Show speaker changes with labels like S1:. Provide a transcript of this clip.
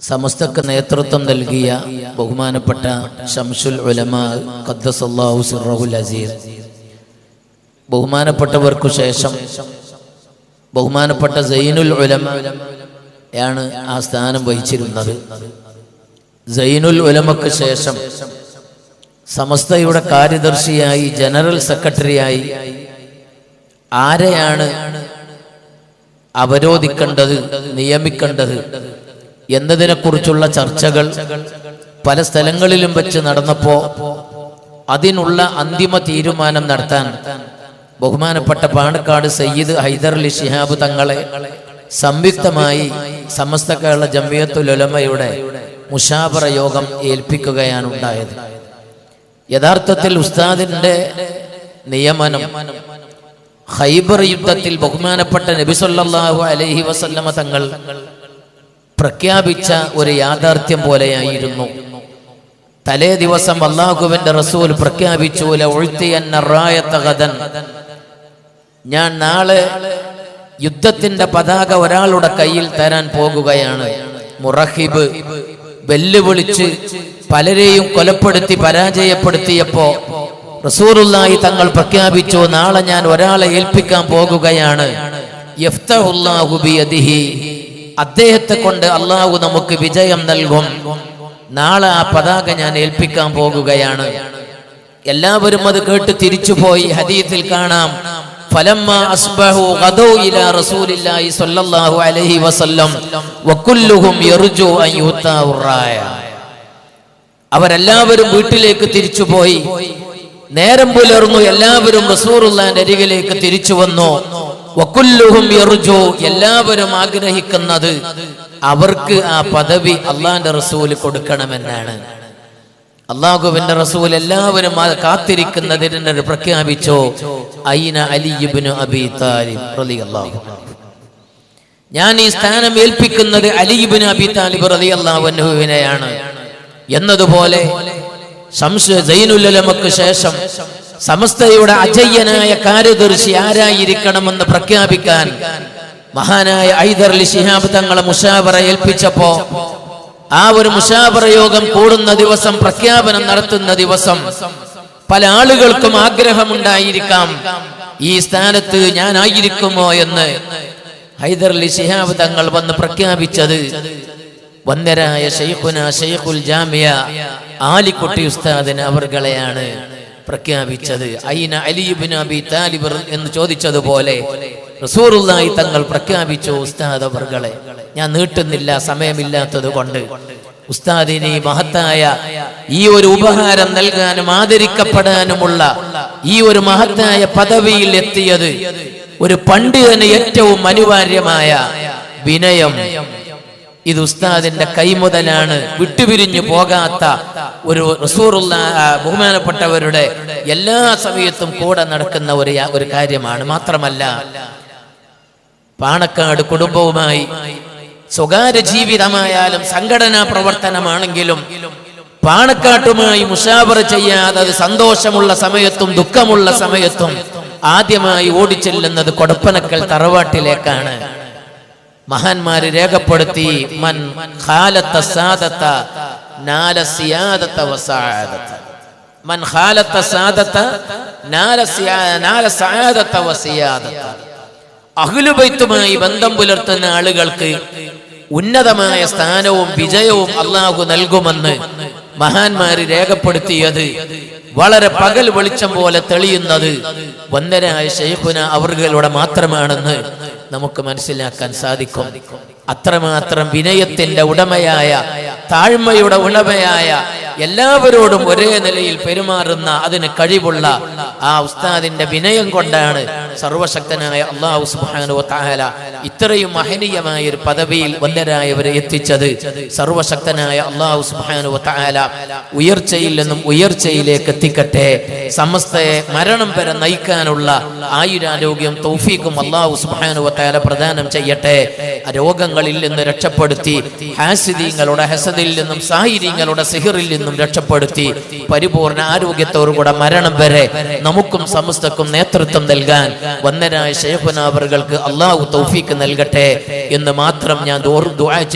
S1: സമസ്തക്ക് നേതൃത്വം നൽകിയ ബഹുമാനപ്പെട്ട ശംസുൽ ഉലമാ ഖദ്ദസല്ലാഹു സിർറഹുൽ അസീസ്, ബഹുമാനപ്പെട്ടവർക്കു ശേഷം ബഹുമാനപ്പെട്ട സൈനുൽ ഉലമാ യാണ് ആ സ്ഥാനം വഹിച്ചിരുന്നത്. സൈനുൽ ഉലമക്ക് ശേഷം സമസ്തയുടെ കാര്യദർശിയായി, ജനറൽ സെക്രട്ടറിയായി ആരെയാണ് അവരോധിക്കേണ്ടത്, നിയമിക്കേണ്ടത് എന്നതിനെക്കുറിച്ചുള്ള ചർച്ചകൾ പല സ്ഥലങ്ങളിലും വെച്ച് നടന്നപ്പോൾ അതിനുള്ള അന്തിമ തീരുമാനം നടത്താൻ ബഹുമാനപ്പെട്ട പാണക്കാട് സയ്യിദ് ഹൈദർ അലി ശിഹാബ് തങ്ങളെ സംയുക്തമായി സമസ്ത കേരള ജംഇയ്യത്തുൽ ഉലമയുടെ മുശാവറ യോഗം ഏൽപ്പിക്കുകയാണ് ഉണ്ടായത്. യഥാർത്ഥത്തിൽ ഉസ്താദിന്റെ നിയമനം ഖൈബർ യുദ്ധത്തിൽ ബഹുമാനപ്പെട്ട നബി സല്ലല്ലാഹു അലൈഹി വസല്ലമ തങ്ങൾ പ്രഖ്യാപിച്ച ഒരു യാഥാർത്ഥ്യം പോലെയായിരുന്നു. തലേ ദിവസം അല്ലാഹുവിന്റെ റസൂൽ പ്രഖ്യാപിച്ചു, ഞാൻ നാളെ യുദ്ധത്തിന്റെ പതാക ഒരാളുടെ കയ്യിൽ തരാൻ പോകുകയാണ്. മുറഹിബ് വെല്ലുവിളിച്ച് പലരെയും കൊലപ്പെടുത്തി പരാജയപ്പെടുത്തിയപ്പോ റസൂലുള്ളാഹി തങ്ങൾ പ്രഖ്യാപിച്ചു, നാളെ ഞാൻ ഒരാളെ ഏൽപ്പിക്കാൻ പോകുകയാണ്. യഫ്തഹുല്ലാഹു ബിയദിഹി, അദ്ദേഹത്തെ കൊണ്ട് അള്ളാഹു നമുക്ക് വിജയം നൽകും. നാളെ ആ പതാക ഞാൻ ഏൽപ്പിക്കാൻ പോകുകയാണ്. എല്ലാവരും അത് കേട്ട് തിരിച്ചുപോയി. ഹദീസിൽ കാണാം, ഫലമ്മാ അസ്ബഹു ഗദൗ ഇലാ റസൂലില്ലാഹി സ്വല്ലല്ലാഹു അലൈഹി വസല്ലം വകുല്ലുഹും യർജു അൻ യുതാഉ റായ. അവരെല്ലാവരും വീട്ടിലേക്ക് തിരിച്ചുപോയി. നേരം പുലർന്നു, എല്ലാവരും റസൂലുള്ളാഹിന്റെ അരികിലേക്ക് തിരിച്ചു വന്നു. വകുല്ലുഹും യർജു, എല്ലാവരും ആഗ്രഹിക്കുന്നത് അവർക്ക് ആ പദവി അള്ളാന്റെ റസൂല് കൊടുക്കണമെന്നാണ്. അല്ലാഹുവിന്റെ റസൂൽ എല്ലാവരും കാത്തിരിക്കുന്നതിന് പ്രഖ്യാപിച്ചു, ഐന അലി ഇബ്നു അബീ താലിബ് റളിയല്ലാഹു അൻഹു, ഞാൻ ഈ സ്ഥാനം ഏൽപ്പിക്കുന്നത് അലി ഇബ്നു അബീ താലിബ് റളിയല്ലാഹു അൻഹുവിനെയാണ് എന്നതുപോലെ സൈനുൽ ഉലമക്ക് ശേഷം സമസ്തയുടെ അജയ്യനായ കാര്യദർശി ആരായിരിക്കണമെന്ന് പ്രഖ്യാപിക്കാൻ മഹാനായ ഹൈദർ അലി ശിഹാബ് തങ്ങളെ മുശാവറ ഏൽപ്പിച്ചപ്പോ ആ ഒരു മുശാവറ യോഗം കൂടുന്ന ദിവസം, പ്രഖ്യാപനം നടത്തുന്ന ദിവസം പല ആളുകൾക്കും ആഗ്രഹമുണ്ടായിരിക്കാം, ഈ സ്ഥാനത്ത് ഞാനായിരിക്കുമോ എന്ന്. ഹൈദർ അലി ശിഹാബ് തങ്ങൾ വന്ന് പ്രഖ്യാപിച്ചത് വന്ദരായ ശൈഖുന ശൈഖുൽ ജാമിയ ആലിക്കുട്ടി ഉസ്താദിന് അവർകളെയാണ് പ്രഖ്യാപിച്ചത്. ഐന അലി ഇബ്നു അബീ താലിബ് എന്ന് ചോദിച്ചതുപോലെ റസൂലുള്ളാഹി തങ്ങൾ പ്രഖ്യാപിച്ചു ഉസ്താദ് അവർകളെ. ഞാൻ നീട്ടുന്നില്ല, സമയമില്ലാത്തത് കൊണ്ട്. ഉസ്താദിന് ഈ മഹത്തായ ഈ ഒരു ഉപഹാരം നൽകാനും ആദരിക്കപ്പെടാനുമുള്ള ഈ ഒരു മഹത്തായ പദവിയിൽ എത്തിയത് ഒരു പണ്ഡിതന് ഏറ്റവും അനിവാര്യമായ വിനയം. ഇത് ഉസ്താദിന്റെ കൈമുതലാണ്, വിട്ടുപിരിഞ്ഞു പോകാത്ത ഒരു ബഹുമാനപ്പെട്ടവരുടെ എല്ലാ സമയത്തും കൂടെ നടക്കുന്ന ഒരു കാര്യമാണ്. മാത്രമല്ല, പാണക്കാട് കുടുംബവുമായി സ്വകാര്യ ജീവിതമായാലും സംഘടനാ പ്രവർത്തനമാണെങ്കിലും പാണക്കാട്ടുമായി മുശാവറ ചെയ്യാതെ അത് സന്തോഷമുള്ള സമയത്തും ദുഃഖമുള്ള സമയത്തും ആദ്യമായി ഓടിച്ചെല്ലുന്നത് കൊടപ്പനക്കൽ തറവാട്ടിലേക്കാണ്. മഹാന്മാര് രേഖപ്പെടുത്തി, മൻ ഖാലത്ത സാദത നാല സിയാദത വസആദത, മൻ ഖാലത്ത സാദത നാല സആദത വസിയാദത. അഹ്ലു ബൈത്തുമായി ബന്ധം പുലർത്തുന്ന ആളുകൾക്ക് ഉന്നതമായ സ്ഥാനവും വിജയവും അല്ലാഹു നൽകുമെന്ന് മഹാന്മാര് രേഖപ്പെടുത്തിയത് വളരെ പകൽ വെളിച്ചം പോലെ തെളിയുന്നത് വന്ദനായ ശൈഖുന അവരുടെ മാത്രമാണെന്ന് നമുക്ക് മനസ്സിലാക്കാൻ സാധിക്കും. അത്രമാത്രം വിനയത്തിന്റെ ഉടമയായ, താഴ്മയുടെ ഉടമയായ, എല്ലാവരോടും ഒരേ നിലയിൽ പെരുമാറുന്ന അതിന് കഴിവുള്ള ആ ഉസ്താദിന്റെ വിനയം കൊണ്ടാണ് സർവശക്തനായ അല്ലാഹു സുബ്ഹാനഹു വ തആല ഇത്രയും മഹനീയമായ ഒരു പദവിയിൽ വന്ദരായവരെ എത്തിച്ചത്. സർവശക്തനായ അല്ലാഹു സുബ്ഹാനഹു വ തആല ഉയർച്ചയിൽ നിന്നും ഉയർച്ചയിലേക്ക് എത്തിക്കട്ടെ. സമസ്തയെ മരണം വരെ നയിക്കാനുള്ള ആയുരാരോഗ്യം തൗഫീഖും അല്ലാഹു സുബ്ഹാനഹു വ തആല പ്രദാനം ചെയ്യട്ടെ. രോഗങ്ങളിൽ നിന്ന് രക്ഷപ്പെടുത്തി, ഹാസിദീങ്ങളുടെ ഹസദിൽ നിന്നും സാഹിരീങ്ങളുടെ സിഹറിൽ നിന്നും രക്ഷപ്പെടുത്തി പരിപൂർണ ആരോഗ്യത്തോടുകൂടെ മരണം വരെ നമുക്കും സമസ്തക്കും നേതൃത്വം നൽകാൻ വന്ദനായ ശൈഖുന അവർക്ക് അല്ലാഹു തൗഫീഖ് നൽകട്ടെ എന്ന് മാത്രം ഞാൻ ദുആ ചെയ്യുന്നു.